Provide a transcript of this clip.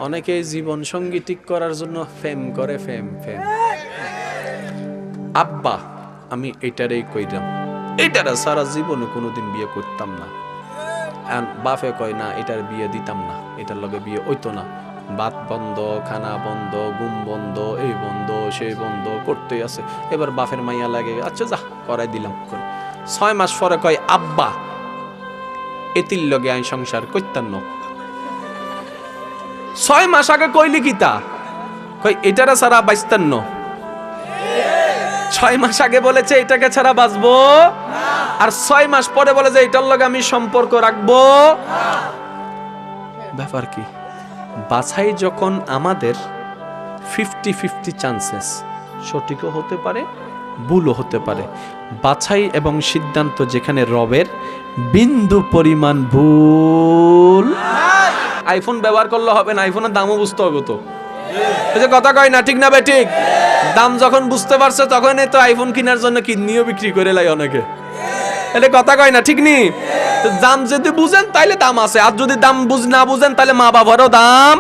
অনেকে জীবন সঙ্গী ঠিক করার জন্য ফেম করে, ফেম ফেম। আব্বা আমি এটারই কইরাম, এটারা সারা জীবনে কোনোদিন বিয়ে করতাম না। বাপে কয় না এটার বিয়ে দিতাম না, এটার লগে বিয়ে হইতো না। ভাত বন্ধ, খানা বন্ধ, ঘুম বন্ধ, এই বন্ধ সেই বন্ধ করতেই আছে। এবার বাপের মাইয়া লাগে, আচ্ছা যা করাই দিলাম। 6 মাস পরে কয় আব্বা এতির লগে আইন সংসার করতাম না। 6 মাস আগে কইলি কিতা, কই এটারা ছাড়া বাঁচতাম না। 6 মাস আগে বলেছে এটাকে ছাড়া বাঁচবো, আর 6 মাস পরে বলে যে এটার লগে আমি সম্পর্ক রাখবো। ব্যাপার কি? বাছাই যখন আমাদের 50-50 চান্সেস, সঠিকও হতে পারে ভুলও হতে পারে। বাছাই এবং সিদ্ধান্ত যেখানে রবের, বিন্দু পরিমাণ ভুল। আইফোন ব্যবহার করলে হবে না, আইফোনের দামও বুঝতে হবে তো। এই যে কথা কয় না, ঠিক না বে ঠিক? দাম যখন বুঝতে পারছে তখনই তো আইফোন কেনার জন্য কিডনিও বিক্রি করে লাই অনেকে। এটা কথা কয় না, ঠিক নি? দাম যদি বুঝেন তাইলে দাম আছে, আর যদি দাম না বুঝেন তাহলে মা বাবারও দাম